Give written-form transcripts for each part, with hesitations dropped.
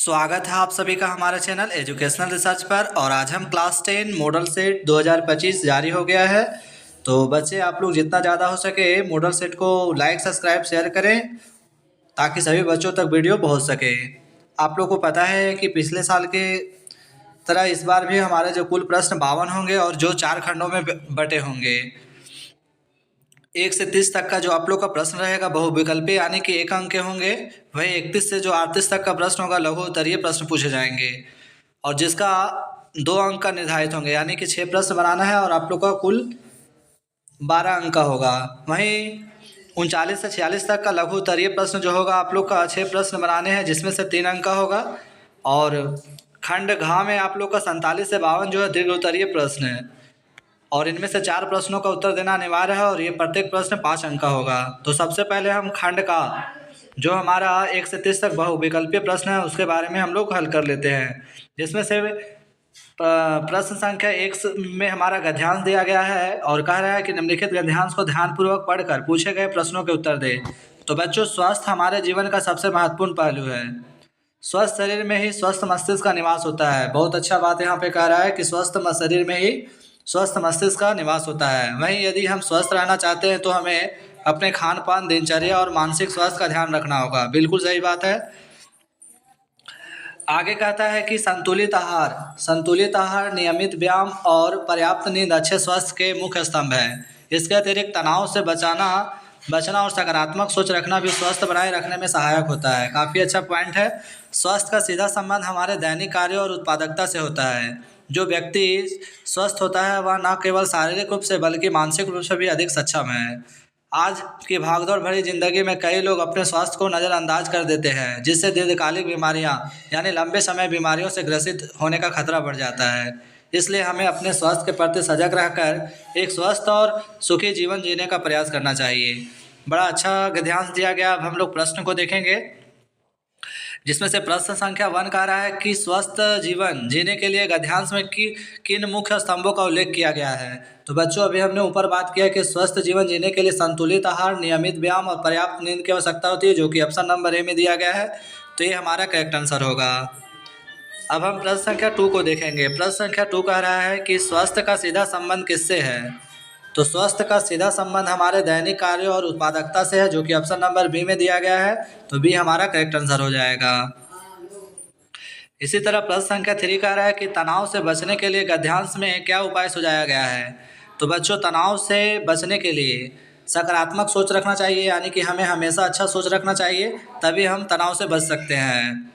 स्वागत है आप सभी का हमारे चैनल एजुकेशनल रिसर्च पर। और आज हम क्लास 10 मॉडल सेट 2025 जारी हो गया है। तो बच्चे आप लोग जितना ज़्यादा हो सके मॉडल सेट को लाइक सब्सक्राइब शेयर करें ताकि सभी बच्चों तक वीडियो पहुंच सके। आप लोग को पता है कि पिछले साल के तरह इस बार भी हमारे जो कुल प्रश्न 52 होंगे और जो 4 खंडों में बटे होंगे। 1 से 30 तक का जो आप लोग का प्रश्न रहेगा बहुविकल्पी यानी कि 1 अंक के होंगे। वही 31 से जो 38 तक का प्रश्न होगा लघु उत्तरीय प्रश्न पूछे जाएंगे और जिसका 2 अंक का निर्धारित होंगे यानी कि 6 प्रश्न बनाना है और आप लोग का कुल 12 अंक का होगा। वहीं 39 से 46 तक का लघु उत्तरीय प्रश्न जो होगा आप लोग का 6 प्रश्न बनाने हैं जिसमें से 3 अंक का होगा। और खंड घ में आप लोग का 47 से 52 जो है दीर्घ उत्तरीय प्रश्न है और इनमें से 4 प्रश्नों का उत्तर देना अनिवार्य है और ये प्रत्येक प्रश्न 5 अंक का होगा। तो सबसे पहले हम खंड का जो हमारा 1 से 30 तक बहुविकल्पीय प्रश्न है उसके बारे में हम लोग हल कर लेते हैं। जिसमें से प्रश्न संख्या 1 में हमारा गद्यांश दिया गया है और कह रहा है कि निम्नलिखित गद्यांश को ध्यानपूर्वक पढ़कर पूछे गए प्रश्नों के उत्तर दे। तो बच्चों, स्वास्थ्य हमारे जीवन का सबसे महत्वपूर्ण पहलू है। स्वस्थ शरीर में ही स्वस्थ मस्तिष्क का निवास होता है। बहुत अच्छा बात यहाँ पे कह रहा है कि स्वस्थ शरीर में ही स्वस्थ मस्तिष्क का निवास होता है। वहीं यदि हम स्वस्थ रहना चाहते हैं तो हमें अपने खान पान, दिनचर्या और मानसिक स्वास्थ्य का ध्यान रखना होगा। बिल्कुल सही बात है। आगे कहता है कि संतुलित आहार, नियमित व्यायाम और पर्याप्त नींद अच्छे स्वास्थ्य के मुख्य स्तंभ है। इसके अतिरिक्त तनाव से बचना और सकारात्मक सोच रखना भी स्वस्थ बनाए रखने में सहायक होता है। काफ़ी अच्छा पॉइंट है। स्वास्थ्य का सीधा संबंध हमारे दैनिक कार्यों और उत्पादकता से होता है। जो व्यक्ति स्वस्थ होता है वह न केवल शारीरिक रूप से बल्कि मानसिक रूप से भी अधिक सक्षम है। आज की भागदौड़ भरी जिंदगी में कई लोग अपने स्वास्थ्य को नज़रअंदाज कर देते हैं जिससे दीर्घकालिक बीमारियां यानी लंबे समय बीमारियों से ग्रसित होने का खतरा बढ़ जाता है। इसलिए हमें अपने स्वास्थ्य के प्रति सजग रहकर एक स्वस्थ और सुखी जीवन जीने का प्रयास करना चाहिए। बड़ा अच्छा गद्यांश दिया गया। अब हम लोग प्रश्न को देखेंगे जिसमें से प्रश्न संख्या 1 कह रहा है कि स्वस्थ जीवन जीने के लिए गद्यांश में किन मुख्य स्तंभों का उल्लेख किया गया है। तो बच्चों, अभी हमने ऊपर बात किया कि स्वस्थ जीवन जीने के लिए संतुलित आहार, नियमित व्यायाम और पर्याप्त नींद की आवश्यकता होती है जो कि ऑप्शन नंबर ए में दिया गया है। तो ये हमारा करेक्ट आंसर होगा। अब हम प्रश्न संख्या 2 को देखेंगे। प्रश्न संख्या 2 कह रहा है कि स्वास्थ्य का सीधा संबंध किससे है। तो स्वास्थ्य का सीधा संबंध हमारे दैनिक कार्यों और उत्पादकता से है जो कि ऑप्शन नंबर बी में दिया गया है। तो बी हमारा करेक्ट आंसर हो जाएगा। इसी तरह प्रश्न संख्या 3 कह रहा है कि तनाव से बचने के लिए गद्यांश में क्या उपाय सुझाया गया है। तो बच्चों, तनाव से बचने के लिए सकारात्मक सोच रखना चाहिए यानी कि हमें हमेशा अच्छा सोच रखना चाहिए, तभी हम तनाव से बच सकते हैं।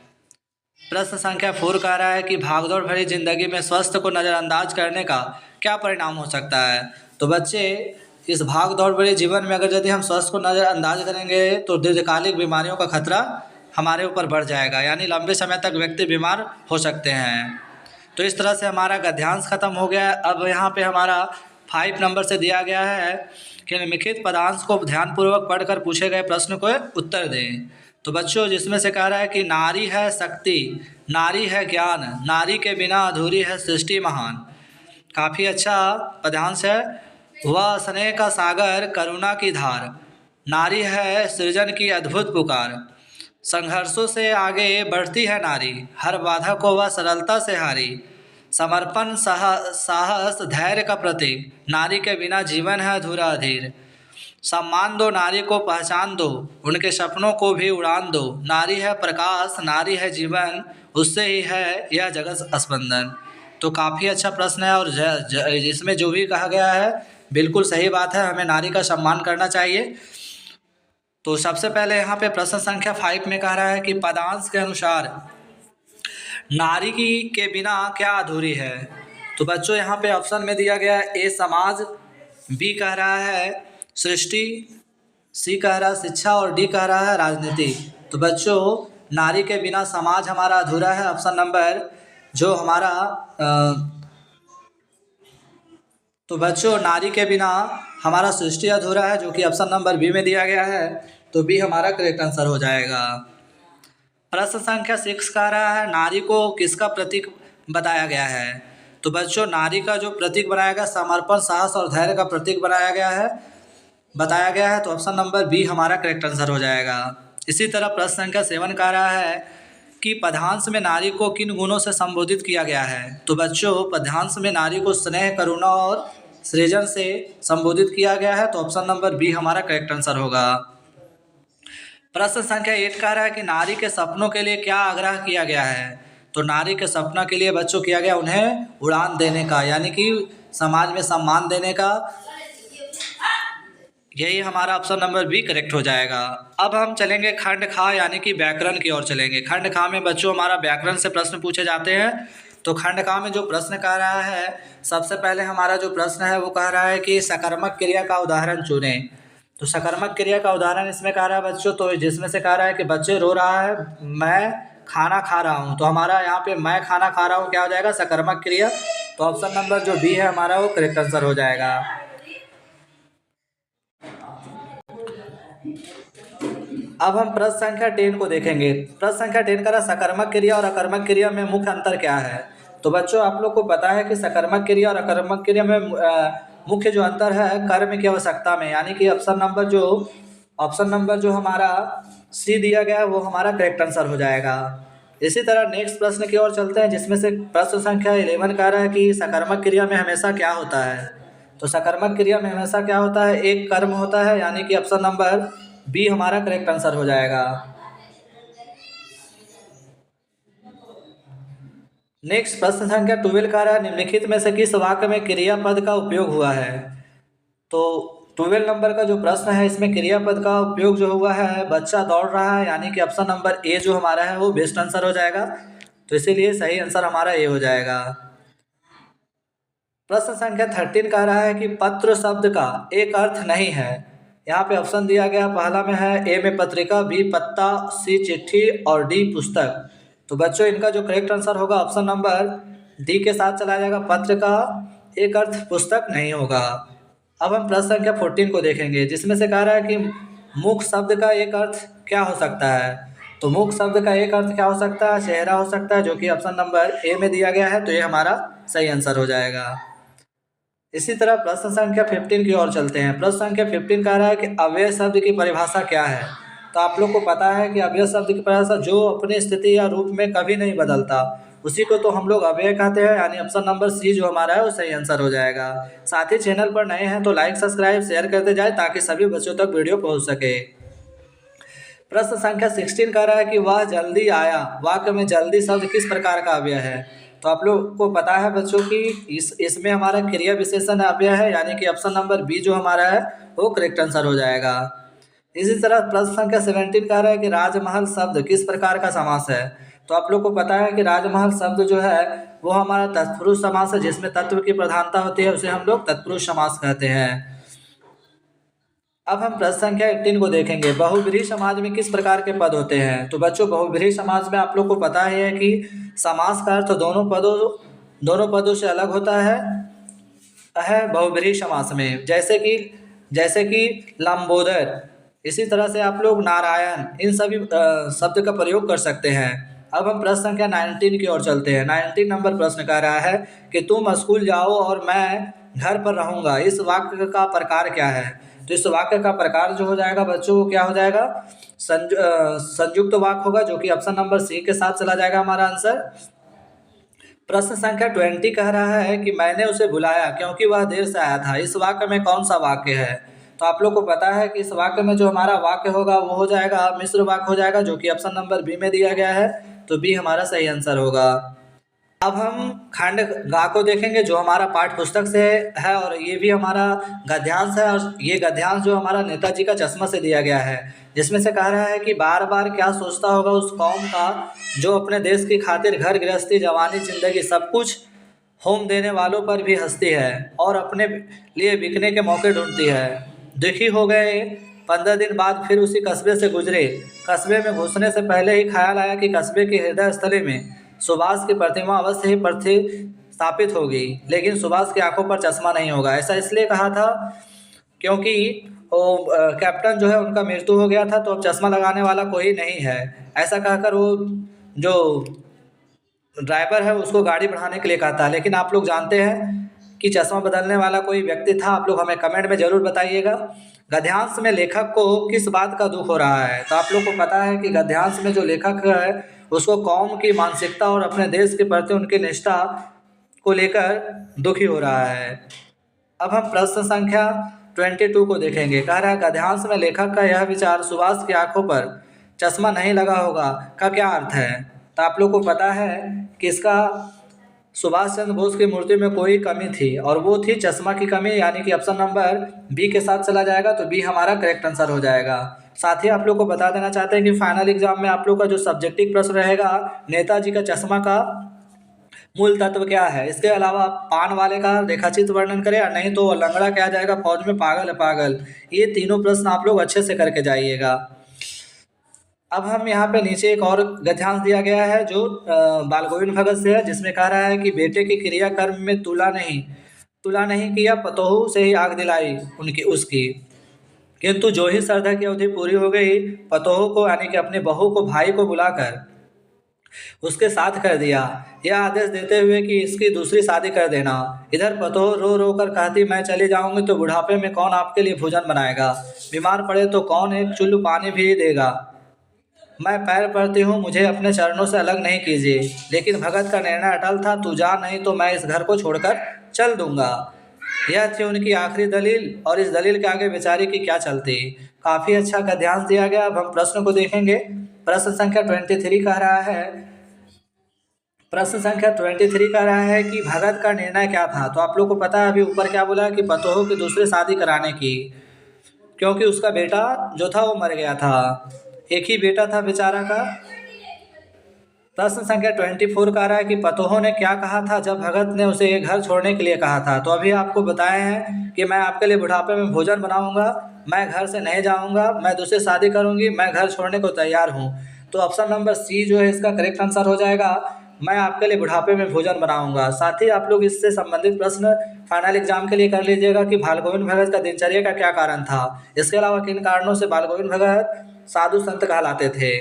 प्रश्न संख्या 4 कह रहा है कि भागदौड़ भरी जिंदगी में स्वास्थ्य को नज़रअंदाज करने का क्या परिणाम हो सकता है। तो बच्चे, इस भाग दौड़ भरे जीवन में अगर यदि हम स्वास्थ्य को नज़रअंदाज करेंगे तो दीर्घकालिक बीमारियों का खतरा हमारे ऊपर बढ़ जाएगा यानी लंबे समय तक व्यक्ति बीमार हो सकते हैं। तो इस तरह से हमारा गद्यांश खत्म हो गया है। अब यहाँ पे हमारा 5 नंबर से दिया गया है कि निम्नलिखित पदांश को ध्यानपूर्वक पढ़कर पूछे गए प्रश्न को उत्तर दें। तो बच्चों, जिसमें से कह रहा है कि नारी है शक्ति, नारी है ज्ञान, नारी के बिना अधूरी है सृष्टि महान। काफ़ी अच्छा पदांश है। वह स्नेह का सागर, करुणा की धार, नारी है सृजन की अद्भुत पुकार, संघर्षों से आगे बढ़ती है नारी, हर बाधा को वह सरलता से हारी, समर्पण साहस धैर्य का प्रतीक, नारी के बिना जीवन है अधूरा अधीर, सम्मान दो नारी को, पहचान दो उनके सपनों को भी उड़ान दो, नारी है प्रकाश, नारी है जीवन, उससे ही है यह जगत स्पंदन। तो काफ़ी अच्छा प्रश्न है और इसमें जो भी कहा गया है बिल्कुल सही बात है। हमें नारी का सम्मान करना चाहिए। तो सबसे पहले यहाँ पे प्रश्न संख्या 5 में कह रहा है कि पदांश के अनुसार नारी की के बिना क्या अधूरी है। तो बच्चों, यहाँ पे ऑप्शन में दिया गया है ए समाज, बी कह रहा है सृष्टि, सी कह रहा है शिक्षा और डी कह रहा है राजनीति। तो बच्चों, नारी के बिना समाज हमारा अधूरा है। ऑप्शन नंबर जो हमारा तो बच्चों, नारी के बिना हमारा सृष्टि अधूरा है जो कि ऑप्शन नंबर बी में दिया गया है। तो बी हमारा करेक्ट आंसर हो जाएगा। प्रश्न संख्या 6 कह रहा है नारी को किसका प्रतीक बताया गया है। तो बच्चों, नारी का जो प्रतीक बनाया गया समर्पण, साहस और धैर्य का प्रतीक बताया गया है। तो ऑप्शन नंबर बी हमारा करेक्ट आंसर हो जाएगा। इसी तरह प्रश्न संख्या 7 कह रहा है कि पद्यांश में नारी को किन गुणों से संबोधित किया गया है। तो बच्चों, पद्यांश में नारी को स्नेह, करुणा और सृजन से संबोधित किया गया है। तो ऑप्शन नंबर बी हमारा करेक्ट आंसर होगा। प्रश्न संख्या 8 कह रहा है कि नारी के सपनों के लिए क्या आग्रह किया गया है। तो नारी के सपना के लिए बच्चों किया गया उन्हें उड़ान देने का, यानी कि समाज में सम्मान देने का। यही हमारा ऑप्शन नंबर बी करेक्ट हो जाएगा। अब हम चलेंगे खंड खा यानी कि व्याकरण की ओर चलेंगे। खंड खा में बच्चों हमारा व्याकरण से प्रश्न पूछे जाते हैं। तो खंड खा में जो प्रश्न कह रहा है, सबसे पहले हमारा जो प्रश्न है वो कह रहा है कि सकर्मक क्रिया का उदाहरण चुनें। तो सकर्मक क्रिया का उदाहरण इसमें कह रहा है बच्चों, तो जिसमें से कह रहा है कि बच्चे रो रहा है, मैं खाना खा रहा हूँ। तो हमारा यहाँ पे मैं खाना खा रहा हूँ क्या हो जाएगा, सकर्मक क्रिया। तो ऑप्शन नंबर जो बी है हमारा वो करेक्ट आंसर हो जाएगा। अब हम प्रश्न संख्या 10 को देखेंगे। प्रश्न संख्या 10 का सकर्मक क्रिया और अकर्मक क्रिया में मुख्य अंतर क्या है। तो बच्चों, आप लोग को पता है कि सकर्मक क्रिया और अकर्मक क्रिया में मुख्य जो अंतर है कर्म की आवश्यकता में, यानी कि ऑप्शन नंबर जो हमारा सी दिया गया है वो हमारा करेक्ट आंसर हो जाएगा। इसी तरह नेक्स्ट प्रश्न की ओर चलते हैं, जिसमें से प्रश्न संख्या 11 कह रहा है कि सकर्मक क्रिया में हमेशा क्या होता है। तो सकर्मक क्रिया में हमेशा क्या होता है, एक कर्म होता है, यानी कि ऑप्शन नंबर बी हमारा करेक्ट आंसर हो जाएगा। नेक्स्ट प्रश्न संख्या 12 कह रहा है निम्नलिखित में से किस वाक्य में क्रियापद का उपयोग हुआ है। तो 12 नंबर का जो प्रश्न है इसमें क्रियापद का उपयोग जो हुआ है बच्चा दौड़ रहा है, यानी कि ऑप्शन नंबर ए जो हमारा है वो बेस्ट आंसर हो जाएगा। तो इसीलिए सही आंसर हमारा ए हो जाएगा। प्रश्न संख्या 13 कह रहा है कि पत्र शब्द का एक अर्थ नहीं है। यहाँ पे ऑप्शन दिया गया, पहला में है ए में पत्रिका, बी पत्ता, सी चिट्ठी और डी पुस्तक। तो बच्चों इनका जो करेक्ट आंसर होगा ऑप्शन नंबर डी के साथ चला जाएगा, पत्र का एक अर्थ पुस्तक नहीं होगा। अब हम प्रश्न संख्या 14 को देखेंगे, जिसमें से कह रहा है कि मुख शब्द का एक अर्थ क्या हो सकता है। तो मुख शब्द का एक अर्थ क्या हो सकता है, चेहरा हो सकता है, जो कि ऑप्शन नंबर ए में दिया गया है। तो ये हमारा सही आंसर हो जाएगा। इसी तरह प्रश्न संख्या 15 की ओर चलते हैं। प्रश्न संख्या 15 कह रहा है कि अव्यय शब्द की परिभाषा क्या है। तो आप लोग को पता है कि अव्यय शब्द की परिभाषा जो अपनी स्थिति या रूप में कभी नहीं बदलता, उसी को तो हम लोग अव्यय कहते हैं, यानी ऑप्शन नंबर सी जो हमारा है वो सही आंसर हो जाएगा। साथ ही चैनल पर नए हैं तो लाइक सब्सक्राइब शेयर करते जाए ताकि सभी बच्चों तक वीडियो पहुँच सके। प्रश्न संख्या 16 कह रहा है कि वह जल्दी आया वाक्य में जल्दी शब्द किस प्रकार का अव्यय है। तो आप लोग को पता है बच्चों कि इसमें हमारा क्रिया विशेषण अव्यय है, यानी कि ऑप्शन नंबर बी जो हमारा है वो करेक्ट आंसर हो जाएगा। इसी तरह प्रश्न संख्या 17 कह रहा है कि राजमहल शब्द किस प्रकार का समास है। तो आप लोग को पता है कि राजमहल शब्द जो है वो हमारा तत्पुरुष समास है, जिसमें तत्व की प्रधानता होती है, उसे हम लोग तत्पुरुष समास कहते हैं। अब हम प्रश्न संख्या 18 को देखेंगे, बहुब्रीहि समाज में किस प्रकार के पद होते हैं। तो बच्चों बहुब्रीहि समाज में आप लोग को पता ही है कि समास का अर्थ दोनों पदों से अलग होता है बहुब्रीहि समास में, जैसे कि लंबोदर। इसी तरह से आप लोग नारायण, इन सभी शब्द का प्रयोग कर सकते हैं। अब हम प्रश्न संख्या 19 की ओर चलते हैं। 19 नंबर प्रश्न कह रहा है कि तुम स्कूल जाओ और मैं घर पर रहूँगा, इस वाक्य का प्रकार क्या है। तो इस वाक्य का प्रकार जो हो जाएगा बच्चों वो क्या हो जाएगा, संयुक्त वाक्य होगा, जो कि ऑप्शन नंबर सी के साथ चला जाएगा हमारा आंसर। प्रश्न संख्या 20 कह रहा है कि मैंने उसे बुलाया क्योंकि वह देर से आया था, इस वाक्य में कौन सा वाक्य है। तो आप लोग को पता है कि इस वाक्य में जो हमारा वाक्य होगा वो हो जाएगा मिश्र वाक्य हो जाएगा, जो कि ऑप्शन नंबर बी में दिया गया है। तो बी हमारा सही आंसर होगा। अब हम खंड गा को देखेंगे, जो हमारा पाठ्य पुस्तक से है और ये भी हमारा गद्यांश है। और ये गद्यांश जो हमारा नेताजी का चश्मा से दिया गया है, जिसमें से कह रहा है कि बार बार क्या सोचता होगा उस कौम का जो अपने देश की खातिर घर गृहस्थी जवानी जिंदगी सब कुछ होम देने वालों पर भी हंसती है और अपने लिए बिकने के मौके ढूंढती है। दुखी हो गए 15 दिन बाद फिर उसी कस्बे से गुजरे। कस्बे में घुसने से पहले ही ख्याल आया कि कस्बे के हृदय स्थली में सुभाष की प्रतिमा अवश्य ही प्रतिस्थापित होगी, लेकिन सुभाष की आंखों पर चश्मा नहीं होगा। ऐसा इसलिए कहा था क्योंकि वो कैप्टन जो है उनका मृत्यु हो गया था, तो अब चश्मा लगाने वाला कोई नहीं है। ऐसा कहकर वो जो ड्राइवर है उसको गाड़ी बढ़ाने के लिए कहता है, लेकिन आप लोग जानते हैं कि चश्मा बदलने वाला कोई व्यक्ति था। आप लोग हमें कमेंट में ज़रूर बताइएगा। गद्यांश में लेखक को किस बात का दुख हो रहा है। तो आप लोग को पता है कि गद्यांश में जो लेखक है उसको कौम की मानसिकता और अपने देश के प्रति उनकी निष्ठा को लेकर दुखी हो रहा है। अब हम प्रश्न संख्या 22 को देखेंगे। कह रहा है गद्यांश में लेखक का यह विचार सुभाष की आंखों पर चश्मा नहीं लगा होगा का क्या अर्थ है। तो आप लोग को पता है कि इसका सुभाष चंद्र बोस की मूर्ति में कोई कमी थी और वो थी चश्मा की कमी, यानी कि ऑप्शन नंबर बी के साथ चला जाएगा, तो बी हमारा करेक्ट आंसर हो जाएगा। साथ ही आप लोग को बता देना चाहते हैं कि फाइनल एग्जाम में आप लोग का जो सब्जेक्टिव प्रश्न रहेगा नेताजी का चश्मा का मूल तत्व क्या है, इसके अलावा पान वाले का रेखाचित्र वर्णन करें, और नहीं तो लंगड़ा क्या जाएगा फौज में पागल है पागल। ये तीनों प्रश्न आप लोग अच्छे से करके जाइएगा। अब हम यहाँ पे नीचे एक और गद्यांश दिया गया है जो बाल गोविंद भगत से है, जिसमें कह रहा है कि बेटे की क्रियाकर्म में तुला नहीं किया, पतोहू से ही आग दिलाई उनकी उसकी, किंतु जो ही श्रद्धा की अवधि पूरी हो गई, पतोहू को यानी कि अपने बहू को भाई को बुलाकर उसके साथ कर दिया, यह आदेश देते हुए कि इसकी दूसरी शादी कर देना। इधर पतोह रो रो कर कहती मैं चली जाऊंगी तो बुढ़ापे में कौन आपके लिए भोजन बनाएगा, बीमार पड़े तो कौन एक चुल्लू पानी भी देगा, मैं पैर पड़ती हूँ मुझे अपने चरणों से अलग नहीं कीजिए। लेकिन भगत का निर्णय अटल था, तू जा नहीं तो मैं इस घर को छोड़कर चल दूंगा। यह थी उनकी आखिरी दलील, और इस दलील के आगे बेचारी की क्या चलती। काफ़ी अच्छा गद्यांश दिया गया। अब हम प्रश्न को देखेंगे। प्रश्न संख्या 23 कह रहा है, प्रश्न संख्या 23 कह रहा है कि भगत का निर्णय क्या था। तो आप लोग को पता है अभी ऊपर क्या बोला है कि पतोह की दूसरी शादी कराने की, क्योंकि उसका बेटा जो था वो मर गया था, एक ही बेटा था बेचारा का। प्रश्न संख्या 24 कह रहा है कि पतोह ने क्या कहा था जब भगत ने उसे ये घर छोड़ने के लिए कहा था। तो अभी आपको बताए हैं कि मैं आपके लिए बुढ़ापे में भोजन बनाऊंगा, मैं घर से नहीं जाऊंगा, मैं दूसरी शादी करूंगी, मैं घर छोड़ने को तैयार हूं। तो ऑप्शन नंबर सी जो है इसका करेक्ट आंसर हो जाएगा, मैं आपके लिए बुढ़ापे में भोजन बनाऊंगा। साथ ही आप लोग इससे संबंधित प्रश्न फाइनल एग्जाम के लिए कर लीजिएगा कि बाल गोविंद भगत का दिनचर्या का क्या कारण था, इसके अलावा किन कारणों से बाल गोविंद भगत साधु संत कहलाते थे।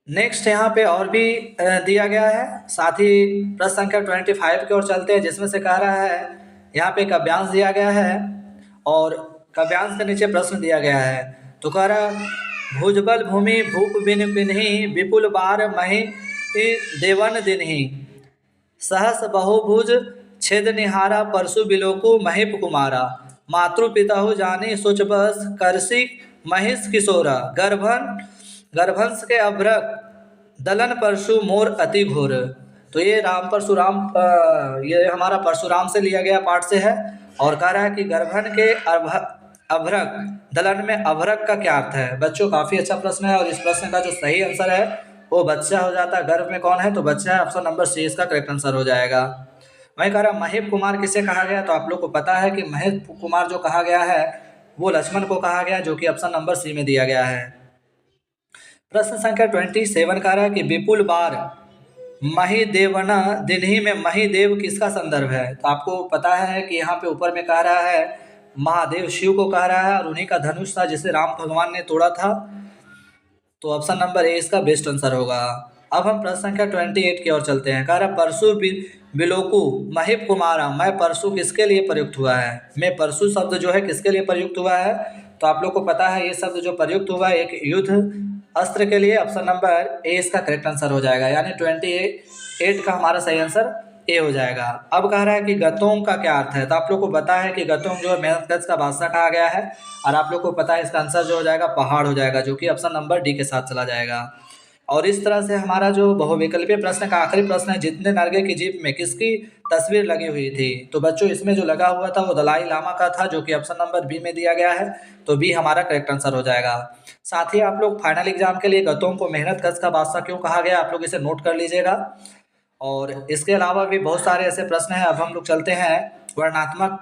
नेक्स्ट यहाँ पे और भी दिया गया है। साथ ही प्रश्न संख्या 25 की ओर चलते हैं, जिसमें से कह रहा है यहाँ पे काव्यांश दिया गया है और काव्यांश के नीचे प्रश्न दिया गया है। तो कह रहा है भुजबल भूमि भूप बिन बिन्ही, विपुल बार मही देवन दिन्ही, सहस बहुभुज छेद निहारा, परशु बिलोकु महिप कुमारा, मातृ पिताहु जानी सोच बस, करसी महिष किशोरा, गर्भंश के अभ्रक दलन परशु मोर अति घोर। तो ये राम परशुराम ये हमारा परशुराम से लिया गया पाठ से है, और कह रहा है कि गर्भन के अभ्रक दलन में अभ्रक का क्या अर्थ है। बच्चों काफ़ी अच्छा प्रश्न है, और इस प्रश्न का जो सही आंसर है वो बच्चा हो जाता है। गर्भ में कौन है, तो बच्चा है, ऑप्शन नंबर सी इसका करेक्ट आंसर हो जाएगा। वहीं कह रहा महिप कुमार किसे कहा गया। तो आप लोग को पता है कि महिप कुमार जो कहा गया है वो लक्ष्मण को कहा गया, जो कि ऑप्शन नंबर सी में दिया गया है। प्रश्न संख्या 27 कह रहा है कि विपुल बार महिदेवना दिन्ही में महिदेव किसका संदर्भ है। तो आपको पता है कि यहाँ पे ऊपर में कह रहा है महादेव शिव को कह रहा है, और उन्हीं का धनुष था जिसे राम भगवान ने तोड़ा था। तो ऑप्शन नंबर ए इसका बेस्ट आंसर होगा। अब हम प्रश्न संख्या 28 की ओर चलते हैं। कह रहा परशु बिलोकु महिप कुमारा, मैं परशु किसके लिए प्रयुक्त हुआ है। मैं परशु शब्द जो है किसके लिए प्रयुक्त हुआ है। तो आप लोग को पता है ये शब्द जो प्रयुक्त हुआ है एक युद्ध अस्त्र के लिए, ऑप्शन नंबर ए इसका करेक्ट आंसर हो जाएगा, यानी 28 का हमारा सही आंसर ए हो जाएगा। अब कह रहा है कि गतोंग का क्या अर्थ है। तो आप लोग को पता है कि गतोंग जो है मेहनतकश का बादशाह कहा गया है, और आप लोग को पता है इसका आंसर जो हो जाएगा पहाड़ हो जाएगा, जो कि ऑप्शन नंबर डी के साथ चला जाएगा। और इस तरह से हमारा जो बहुविकल्पीय प्रश्न का आखिरी प्रश्न है, जितने नरगे की जीप में किसकी तस्वीर लगी हुई थी। तो बच्चों इसमें जो लगा हुआ था वो दलाई लामा का था, जो कि ऑप्शन नंबर बी में दिया गया है, तो बी हमारा करेक्ट आंसर हो जाएगा। साथ ही आप लोग फाइनल एग्जाम के लिए गतोंग को मेहनतकश का बादशाह क्यों कहा गया, आप लोग इसे नोट कर लीजिएगा। और इसके अलावा भी बहुत सारे ऐसे प्रश्न हैं। अब हम लोग चलते हैं वर्णात्मक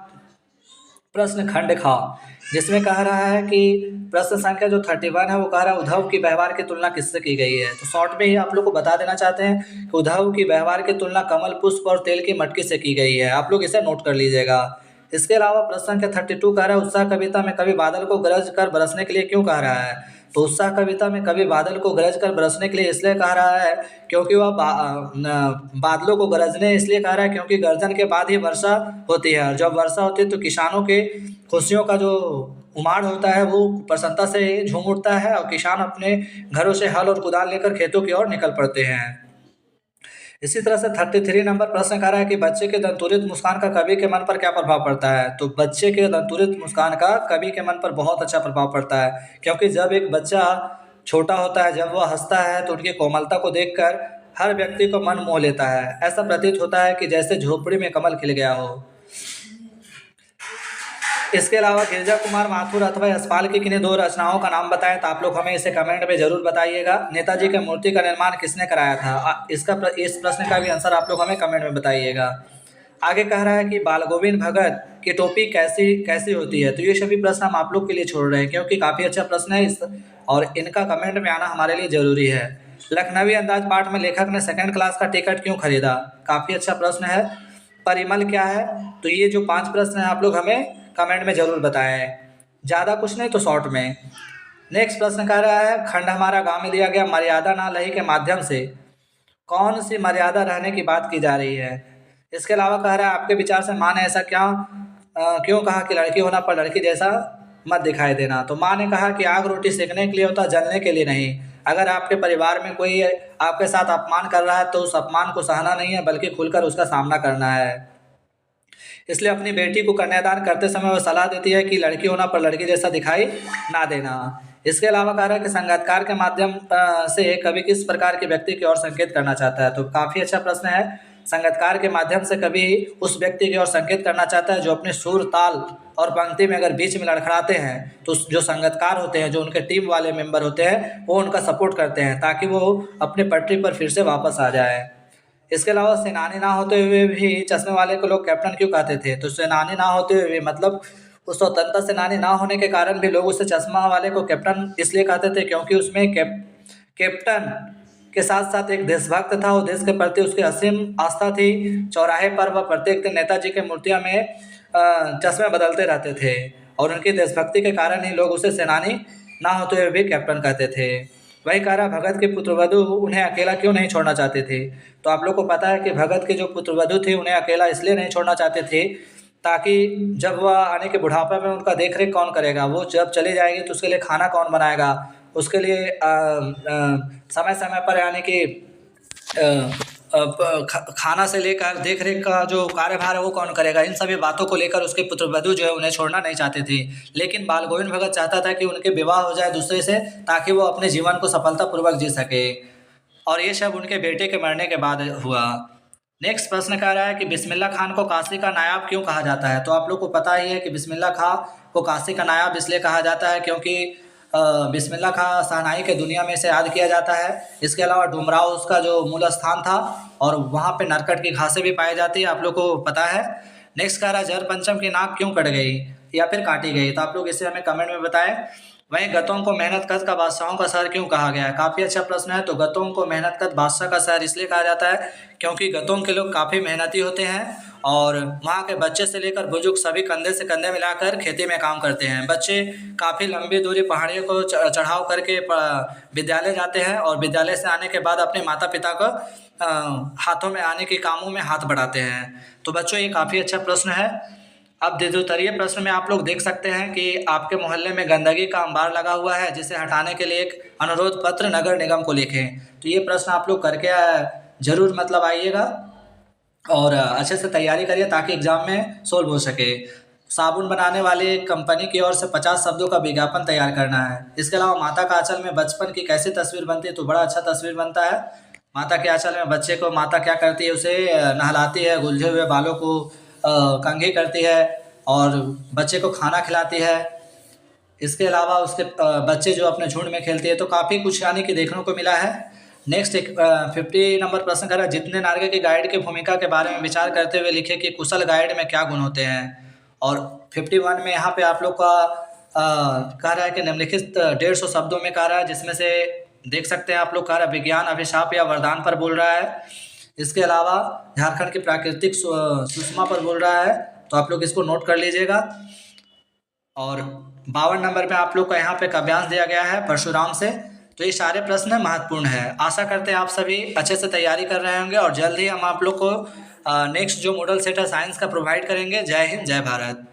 प्रश्न खंड खा, जिसमें कह रहा है कि प्रश्न संख्या जो 31 है वो कह रहा है उद्धव की व्यवहार की तुलना किससे की गई है। तो शॉर्ट में ही आप लोग को बता देना चाहते हैं कि उद्धव की व्यवहार की तुलना कमल पुष्प और तेल की मटकी से की गई है, आप लोग इसे नोट कर लीजिएगा। इसके अलावा प्रश्न संख्या 32 कह रहा है उत्साह कविता में कवि बादल को गरज कर बरसने के लिए क्यों कह रहा है। तो उत्साह कविता में कवि बादल को गरज कर बरसने के लिए इसलिए कह रहा है क्योंकि वह बादलों को गरजने इसलिए कह रहा है क्योंकि गर्जन के बाद ही वर्षा होती है, और जब वर्षा होती है तो किसानों के खुशियों का जो उमाड़ होता है वो प्रसन्नता से झूम उठता है और किसान अपने घरों से हल और कुदाल लेकर खेतों की ओर निकल पड़ते हैं। इसी तरह से 33 नंबर प्रश्न कह रहा है कि बच्चे के दंतुरित मुस्कान का कवि के मन पर क्या प्रभाव पड़ता है। तो बच्चे के दंतुरित मुस्कान का कवि के मन पर बहुत अच्छा प्रभाव पड़ता है, क्योंकि जब एक बच्चा छोटा होता है, जब वह हंसता है तो उनकी कोमलता को देखकर हर व्यक्ति को मन मोह लेता है। ऐसा प्रतीत होता है कि जैसे झोपड़ी में कमल खिल गया हो। इसके अलावा गिरिजा कुमार माथुर अथवा यशपाल की किन्हीं दो रचनाओं का नाम बताएं, तो आप लोग हमें इसे कमेंट में जरूर बताइएगा। नेताजी की मूर्ति का निर्माण किसने कराया था? इस प्रश्न का भी आंसर आप लोग हमें कमेंट में बताइएगा। आगे कह रहा है कि बाल गोविंद भगत की टोपी कैसी कैसी होती है। तो ये सभी प्रश्न हम आप लोग के लिए छोड़ रहे हैं, क्योंकि काफ़ी अच्छा प्रश्न है और इनका कमेंट में आना हमारे लिए ज़रूरी है। लखनवी अंदाज पाठ में लेखक ने सेकंड क्लास का टिकट क्यों खरीदा? काफ़ी अच्छा प्रश्न है। परिमल क्या है? तो ये जो 5 प्रश्न हैं आप लोग हमें कमेंट में ज़रूर बताएं, ज़्यादा कुछ नहीं तो शॉर्ट में। नेक्स्ट प्रश्न कह रहा है, खंड हमारा गाँव में दिया गया मर्यादा ना लही के माध्यम से कौन सी मर्यादा रहने की बात की जा रही है। इसके अलावा कह रहा है, आपके विचार से माँ ने ऐसा क्यों कहा कि लड़की होना पर लड़की जैसा मत दिखाई देना। तो माँ ने कहा कि आग रोटी सेकने के लिए होता, जलने के लिए नहीं। अगर आपके परिवार में कोई आपके साथ अपमान कर रहा है तो उस अपमान को सहना नहीं है, बल्कि खुलकर उसका सामना करना है। इसलिए अपनी बेटी को कन्यादान करते समय वह सलाह देती है कि लड़की होना पर लड़की जैसा दिखाई ना देना। इसके अलावा कह रहा है कि संगीतकार के माध्यम से कवि किस प्रकार के व्यक्ति की ओर संकेत करना चाहता है। तो काफ़ी अच्छा प्रश्न है। संगीतकार के माध्यम से कवि उस व्यक्ति की ओर संकेत करना चाहता है जो अपने सुर, ताल और पंक्ति में अगर बीच में लड़खड़ाते हैं, तो जो संगीतकार होते हैं, जो उनके टीम वाले मेंबर होते हैं, वो उनका सपोर्ट करते हैं ताकि वो अपने पटरी पर फिर से वापस आ जाए। इसके अलावा सेनानी ना होते हुए भी चश्मे वाले को लोग कैप्टन क्यों कहते थे। तो सेनानी ना होते हुए भी मतलब उस स्वतंत्रता सेनानी ना होने के कारण भी लोग उसे चश्मा वाले को कैप्टन इसलिए कहते थे क्योंकि उसमें कैप्टन के साथ साथ एक देशभक्त था। वो देश के प्रति उसकी असीम आस्था थी। चौराहे पर वह प्रत्येक दिन नेताजी की मूर्तियाँ में चश्मे बदलते रहते थे और उनकी देशभक्ति के कारण ही लोग उसे सेनानी ना होते हुए भी कैप्टन कहते थे। वही कह रहा, भगत के पुत्रवधु उन्हें अकेला क्यों नहीं छोड़ना चाहते थे। तो आप लोग को पता है कि भगत के जो पुत्रवधु थे उन्हें अकेला इसलिए नहीं छोड़ना चाहते थे ताकि जब वह आने के बुढ़ापा में उनका देख रेख कौन करेगा, वो जब चले जाएंगे तो उसके लिए खाना कौन बनाएगा, उसके लिए समय समय पर यानी कि खाना से लेकर देख रेख का जो कार्यभार है वो कौन करेगा। इन सभी बातों को लेकर उसके पुत्रवधु जो है उन्हें छोड़ना नहीं चाहते थे। लेकिन बाल गोविंद भगत चाहता था कि उनके विवाह हो जाए दूसरे से, ताकि वो अपने जीवन को सफलतापूर्वक जी सके, और ये सब उनके बेटे के मरने के बाद हुआ। नेक्स्ट प्रश्न कह रहा है कि बिस्मिल्लाह खान को काशी का नायाब क्यों कहा जाता है। तो आप लोग को पता ही है कि बिस्मिल्लाह खां को काशी का नायाब इसलिए कहा जाता है क्योंकि बिस्मिल्लाह खां शहनाई के दुनिया में से याद किया जाता है। इसके अलावा डुमराव उसका जो मूल स्थान था और वहाँ पे नरकट की घासें भी पाई जाती है, आप लोग को पता है। नेक्स्ट कह रहा है, जर पंचम की नाक क्यों कट गई या फिर काटी गई। तो आप लोग इसे हमें कमेंट में बताएं। वहीं गतों को मेहनतकश का बादशाहों का शहर क्यों कहा गया है। काफ़ी अच्छा प्रश्न है। तो गतों को मेहनतकश बादशाह का शहर इसलिए कहा जाता है क्योंकि गतों के लोग काफ़ी मेहनती होते हैं और वहाँ के बच्चे से लेकर बुजुर्ग सभी कंधे से कंधे मिलाकर खेती में काम करते हैं। बच्चे काफ़ी लंबी दूरी पहाड़ियों को चढ़ाव करके विद्यालय जाते हैं और विद्यालय से आने के बाद अपने माता पिता को हाथों में आने के कामों में हाथ बढ़ाते हैं। तो बच्चों ये काफ़ी अच्छा प्रश्न है। अब द्वितीय प्रश्न में आप लोग देख सकते हैं कि आपके मोहल्ले में गंदगी का अंबार लगा हुआ है, जिसे हटाने के लिए एक अनुरोध पत्र नगर निगम को लिखें। तो ये प्रश्न आप लोग करके ज़रूर मतलब आइएगा और अच्छे से तैयारी करिए ताकि एग्ज़ाम में सोल्व हो सके। साबुन बनाने वाले कंपनी की ओर से 50 शब्दों का विज्ञापन तैयार करना है। इसके अलावा माता का आंचल में बचपन की कैसी तस्वीर बनती है। तो बड़ा अच्छा तस्वीर बनता है। माता के आंचल में बच्चे को माता क्या करती है, उसे नहलाती है, उलझे हुए बालों को कंघी करती है और बच्चे को खाना खिलाती है। इसके अलावा उसके बच्चे जो अपने झुंड में खेलती है। तो काफ़ी कुछ यानी कि देखने को मिला है। नेक्स्ट 50 नंबर प्रश्न कर रहा है, जितने नार्गे की गाइड की भूमिका के बारे में विचार करते हुए लिखे कि कुशल गाइड में क्या गुण होते हैं। और 51 में यहाँ पे आप लोग का कह रहा है कि निम्नलिखित 150 शब्दों में कह रहा है, जिसमें से देख सकते हैं आप लोग कह रहा है विज्ञान अभिशाप या वरदान पर बोल रहा है। इसके अलावा झारखंड की प्राकृतिक सुषमा पर बोल रहा है। तो आप लोग इसको नोट कर लीजिएगा। और 52 नंबर पे आप लोग का यहाँ पे काव्यांश दिया गया है परशुराम से। तो ये सारे प्रश्न महत्वपूर्ण है। आशा करते हैं आप सभी अच्छे से तैयारी कर रहे होंगे और जल्द ही हम आप लोग को नेक्स्ट जो मॉडल सेट है साइंस का प्रोवाइड करेंगे। जय हिंद, जय भारत।